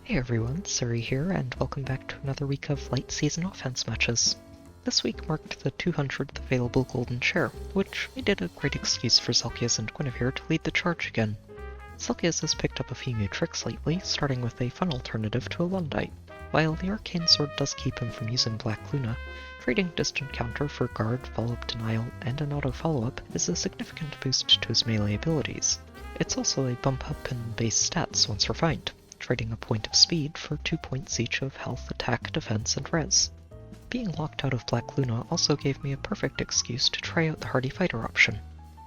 Hey everyone, Suri here, and welcome back to another week of late season offense matches. This week marked the 200th available golden share, which made it a great excuse for Zelgius and Guinivere to lead the charge again. Zelgius has picked up a few new tricks lately, starting with a fun alternative to a Lundite. While the arcane sword does keep him from using Black Luna, trading distant counter for guard, follow-up denial, and an auto follow-up is a significant boost to his melee abilities. It's also a bump up in base stats once refined, trading a point of speed for 2 points each of health, attack, defense, and res. Being locked out of Black Luna also gave me a perfect excuse to try out the Hardy Fighter option.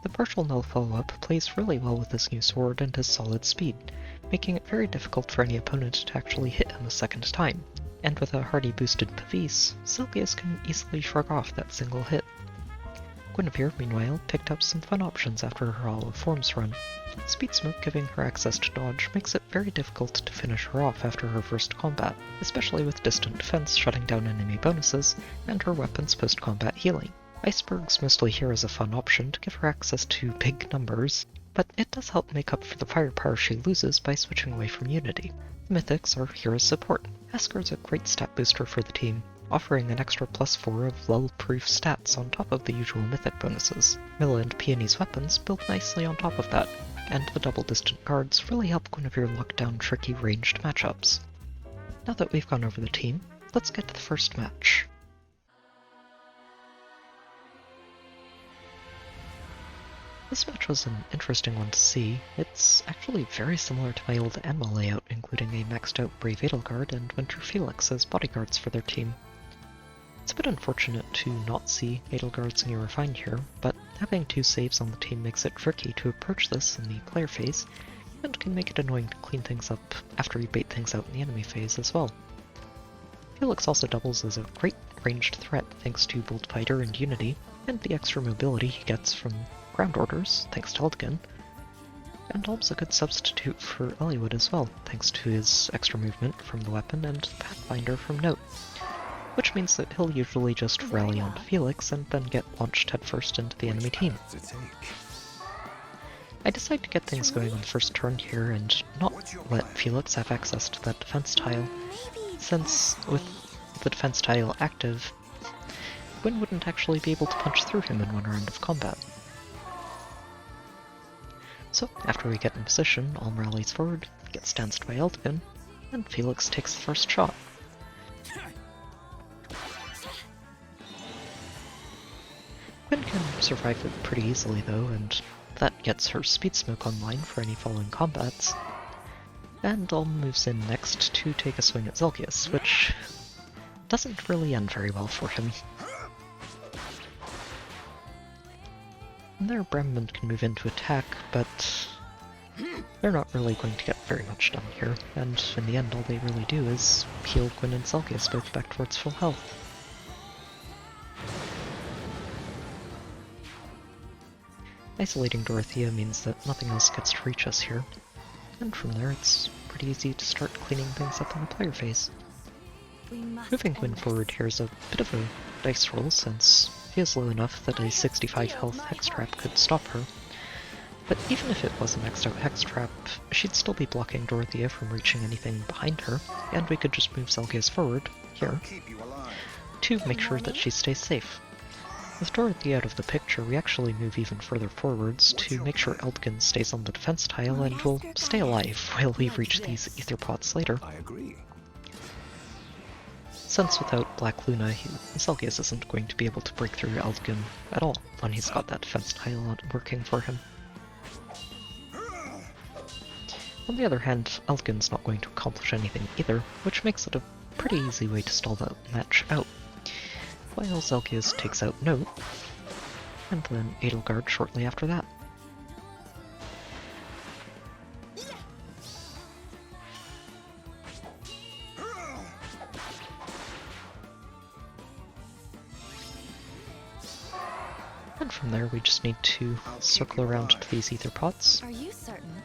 The partial null follow-up plays really well with his new sword and his solid speed, making it very difficult for any opponent to actually hit him a second time. And with a Hardy boosted Pavis, Zelgius can easily shrug off that single hit. Guinevere, meanwhile, picked up some fun options after her Hall of Forms run. Speed Smoke giving her access to dodge makes it very difficult to finish her off after her first combat, especially with distant defense shutting down enemy bonuses, and her weapon's post-combat healing. Icebergs mostly here as a fun option to give her access to big numbers, but it does help make up for the firepower she loses by switching away from Unity. The Mythics are here as support. Asker's a great stat booster for the team, offering an extra +4 of lull-proof stats on top of the usual Mythic bonuses. Milla and Peony's weapons build nicely on top of that, and the double distant guards really help Guinevere lock down tricky ranged matchups. Now that we've gone over the team, let's get to the first match. This match was an interesting one to see. It's actually very similar to my old Anima layout, including a maxed out Brave Edelgard and Winter Felix as bodyguards for their team. It's a bit unfortunate to not see Edelgard's new refined here, but having 2 saves on the team makes it tricky to approach this in the player phase, and can make it annoying to clean things up after you bait things out in the enemy phase as well. Felix also doubles as a great ranged threat thanks to Bolt Fighter and Unity, and the extra mobility he gets from ground orders thanks to Eldgin, and Alm's a good substitute for Eliwood as well, thanks to his extra movement from the weapon and Pathfinder from Note, which means that he'll usually just rally onto Felix and then get launched headfirst into the enemy team. I decide to get things going on the first turn here and not let Felix have access to that defense tile, since with the defense tile active, Gwyn wouldn't actually be able to punch through him in one round of combat. So, after we get in position, Alm rallies forward, gets danced by Eldgin, and Felix takes the first shot. Gwyn can survive it pretty easily though, and that gets her Speed Smoke online for any following combats. And Alm moves in next to take a swing at Zelgius, which doesn't really end very well for him. And there Bremman can move in to attack, but they're not really going to get very much done here, and in the end all they really do is heal Gwyn and Zelgius both back towards full health. Isolating Dorothea means that nothing else gets to reach us here, and from there it's pretty easy to start cleaning things up in the player phase. Moving Gwyn forward here is a bit of a dice roll, since he is low enough that a 65 health Hex Trap could stop her, but even if it was a maxed out Hex Trap, she'd still be blocking Dorothea from reaching anything behind her, and we could just move Zelgius forward, here, to make sure that she stays safe. With Dorothea out of the picture, we actually move even further forwards to make sure Eldgin stays on the defense tile and will stay alive while we reach these Aether pots later. Since without Black Luna, Zelgius isn't going to be able to break through Eldgin at all when he's got that defense tile working for him. On the other hand, Eldgin's not going to accomplish anything either, which makes it a pretty easy way to stall that match out. While Zelgius takes out Note, and then Edelgard shortly after that. And from there we just need to circle around to these Aether pots. Are you certain?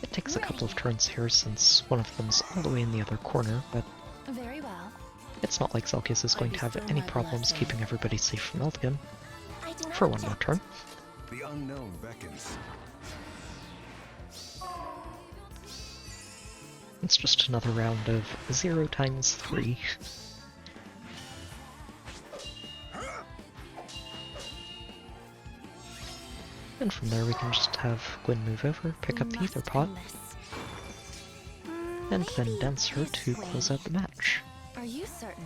It takes a couple of turns here since one of them's all the way in the other corner, but Very well. it's not like Zelgius is going to have any problems keeping everybody safe from Eldgin for one more turn. The unknown beckons. It's just another round of 0 times 3. And from there we can just have Gwyn move over, pick up the Aether pot, and then dance her to close out the match. Are you certain?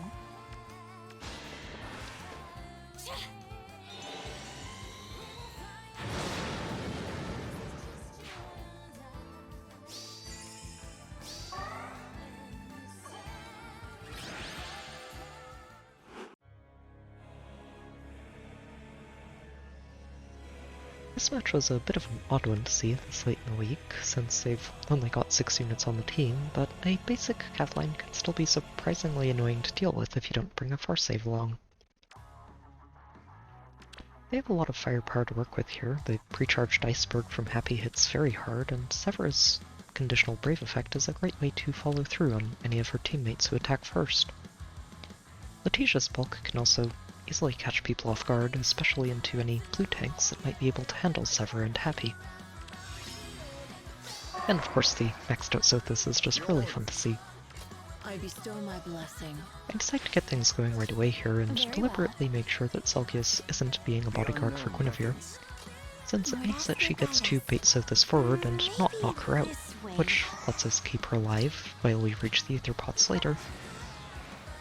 This match was a bit of an odd one to see this late in the week, since they've only got 6 units on the team, but a basic cav line can still be surprisingly annoying to deal with if you don't bring a far save along. They have a lot of firepower to work with here. The pre-charged Iceberg from Happy hits very hard, and Severa's conditional Brave effect is a great way to follow through on any of her teammates who attack first. Letitia's bulk can also easily catch people off guard, especially into any blue tanks that might be able to handle Severa and Happy. And of course the maxed out Sothis is just really fun to see. I bestow my blessing. I decide to get things going right away here and Very deliberately make sure that Zelgius isn't being a bodyguard for Guinevere, since it means that she gets to bait Sothis forward and not knock her out, which lets us keep her alive while we reach the Aether pots later,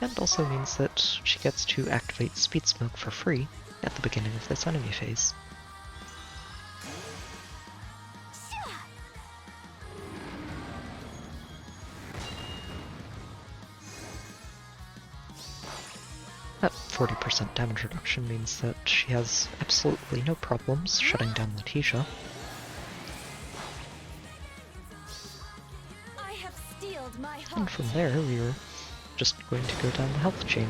and also means that she gets to activate Speed Smoke for free at the beginning of this enemy phase. That 40% damage reduction means that she has absolutely no problems shutting down Letitia. I have steeled my heart. And from there, we're just going to go down the health chain.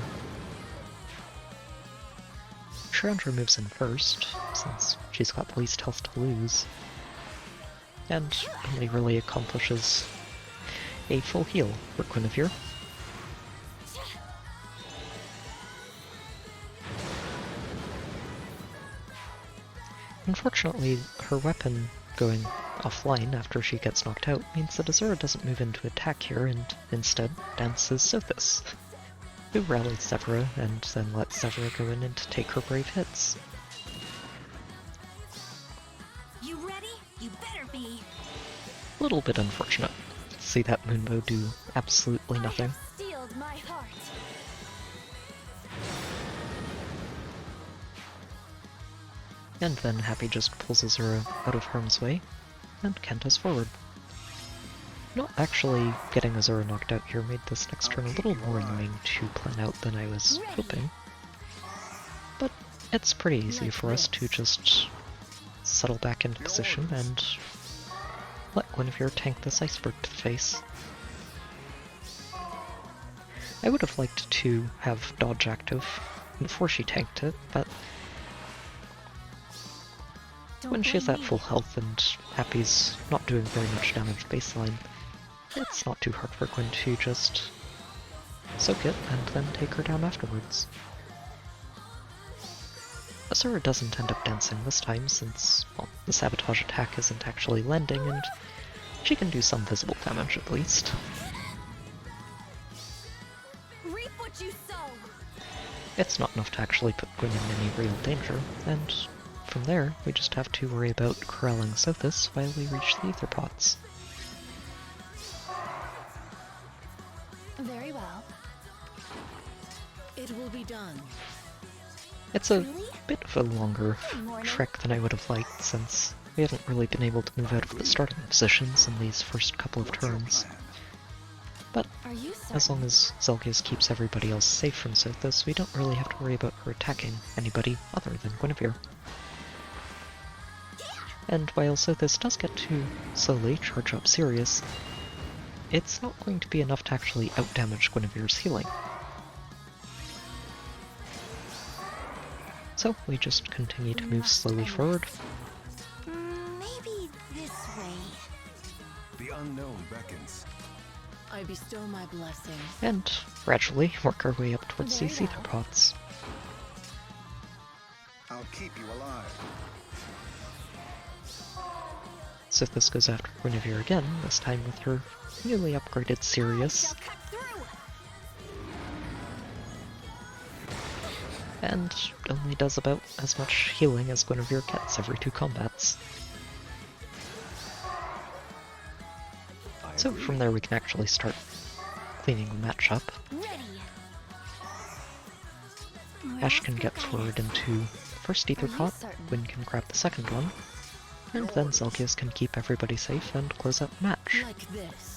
Chandra moves in first, since she's got the least health to lose, and only really accomplishes a full heal for Guinevere. Unfortunately, her weapon going offline after she gets knocked out means that Azura doesn't move into attack here and instead dances Sothis, who rallies Severa and then lets Severa go in and take her brave hits. You ready? You better be. A little bit unfortunate to see that Moonbow do absolutely nothing. I have steeled my heart. And then Happy just pulls Azura out of harm's way, and Kenta's forward. Not actually getting Azura knocked out here made this next turn a little more annoying to plan out than I was hoping. But it's pretty easy for us to just settle back into position and let Guinevere tank this Iceberg to the face. I would have liked to have dodge active before she tanked it, but when she has that full health and Happy's not doing very much damage baseline, it's not too hard for Gwyn to just soak it and then take her down afterwards. Azura doesn't end up dancing this time since, well, the sabotage attack isn't actually landing and she can do some visible damage at least. Reap what you sow. It's not enough to actually put Gwyn in any real danger, and from there, we just have to worry about corralling Sothis while we reach the Aether pots. Very well. It will be done. It's a bit of a longer trek than I would have liked, since we haven't really been able to move out of the starting positions in these first couple of turns. But Are you certain? as long as Zelgius keeps everybody else safe from Sothis, we don't really have to worry about her attacking anybody other than Guinevere. And while Sothis does get to slowly charge up Sirius, it's not going to be enough to actually outdamage Guinevere's healing. So we just continue to move slowly forward. Maybe this way. The unknown beckons. I bestow my blessing. And gradually work our way up towards Very these well. Aether pots. I'll keep you alive. So this goes after Guinevere again, this time with her newly upgraded Sirius. Cut through. And only does about as much healing as Guinevere gets every 2 combats. So from there we can actually start cleaning the match up. Ready. Ash can get forward into first Aether pot, Gwyn can grab the second one, and then Zelgius can keep everybody safe and close out the match. Like this.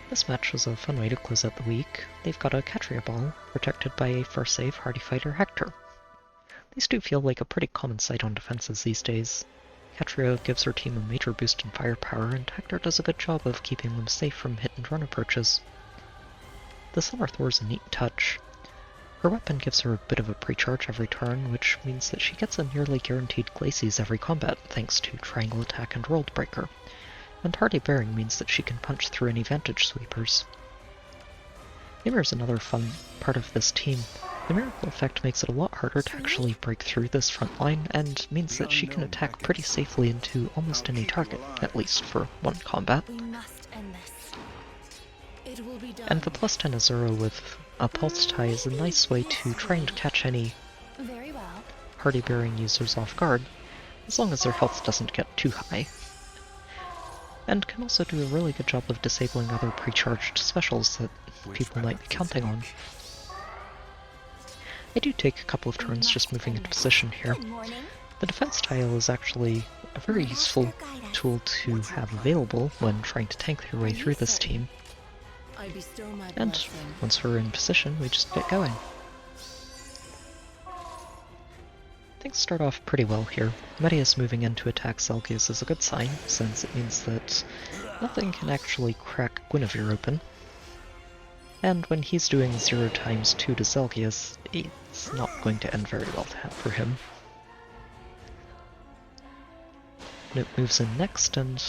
This match was a fun way to close out the week. They've got a Catria Ball, protected by a first save Hardy Fighter Hector. These two feel like a pretty common sight on defenses these days. Catria gives her team a major boost in firepower, and Hector does a good job of keeping them safe from hit-and-run approaches. The Summer Thor's a neat touch. Her weapon gives her a bit of a pre-charge every turn, which means that she gets a nearly guaranteed Glacies every combat thanks to Triangle Attack and World Breaker. And Hardy Bearing means that she can punch through any Vantage Sweepers. Ymir is another fun part of this team. The Miracle effect makes it a lot harder to actually break through this front line, and means that she can attack pretty safely into almost any target, at least for one combat. We must end this. It will be done. And the plus 10 Azura with a Pulse Tie is a nice way to try and catch any Very well. Hardy Bearing users off guard, as long as their health doesn't get too high. And can also do a really good job of disabling other pre-charged specials that people might be counting on. I do take a couple of turns just moving into position here. Good morning. The defense tile is actually a very useful tool to have available when trying to tank your way through this team. I bestow my And blessing. once we're in position, we just get going. Things start off pretty well here. Medius moving in to attack Zelgius is a good sign, since it means that nothing can actually crack Guinevere open. And when he's doing 0 times 2 to Zelgius, it's not going to end very well for him. Note moves in next, and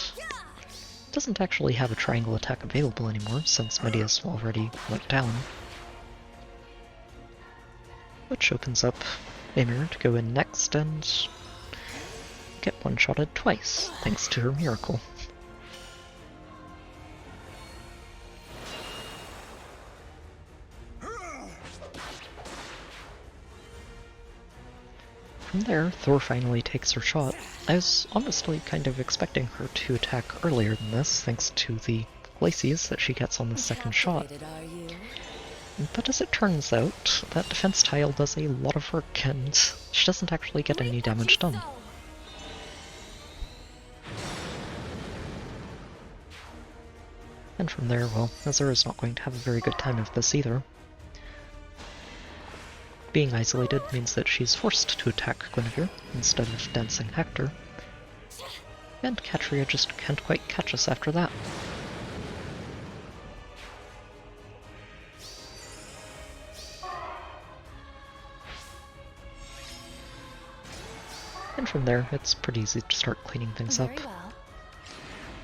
doesn't actually have a triangle attack available anymore, since Medius already went down. Which opens up Ymir to go in next and get one-shotted twice, thanks to her miracle. From there, Thor finally takes her shot. I was honestly kind of expecting her to attack earlier than this, thanks to the Glacies that she gets on the second shot. Calculated, are you? But as it turns out, that defense tile does a lot of work, and she doesn't actually get any damage done. And from there, well, Azura's not going to have a very good time of this either. Being isolated means that she's forced to attack Guinevere instead of dancing Hector. And Catria just can't quite catch us after that. And from there, it's pretty easy to start cleaning things up. Very well.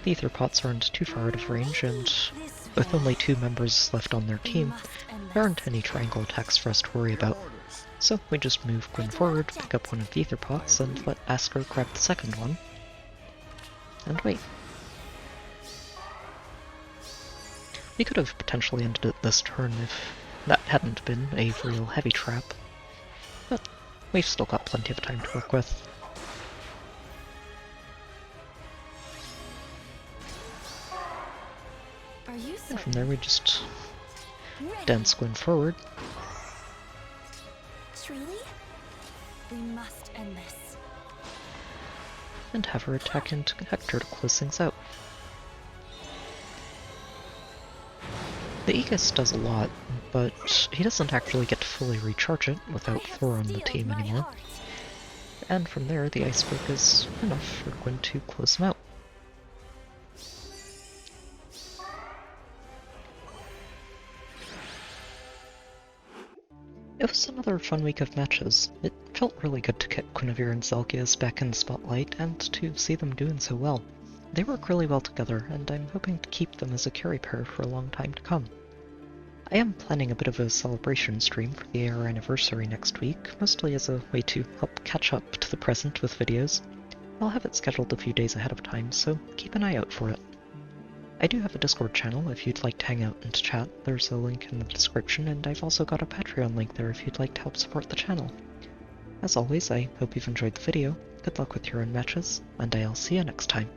The Aether pots aren't too far out of range, and This with way. only 2 members left on their We team, must end there this. aren't any triangle attacks for us to worry about. So we just move Gwyn forward, pick up one of the Aether pots, and let Asker grab the second one. And wait. We could have potentially ended it this turn if that hadn't been a real heavy trap. But we've still got plenty of time to work with. Are you And certain? from there we just Ready. dance Gwyn forward, Truly? We must end this. and have her attack into Hector to close things out. The Aegis does a lot, but he doesn't actually get to fully recharge it without I have Thor on the steeled team my anymore. heart. And from there, the Iceberg is enough for Gwyn to close him out. was another fun week of matches. It felt really good to get Guinevere and Zelgius back in the spotlight, and to see them doing so well. They work really well together, and I'm hoping to keep them as a carry pair for a long time to come. I am planning a bit of a celebration stream for the AR anniversary next week, mostly as a way to help catch up to the present with videos. I'll have it scheduled a few days ahead of time, so keep an eye out for it. I do have a Discord channel if you'd like to hang out and chat. There's a link in the description, and I've also got a Patreon link there if you'd like to help support the channel. As always, I hope you've enjoyed the video, good luck with your own matches, and I'll see you next time.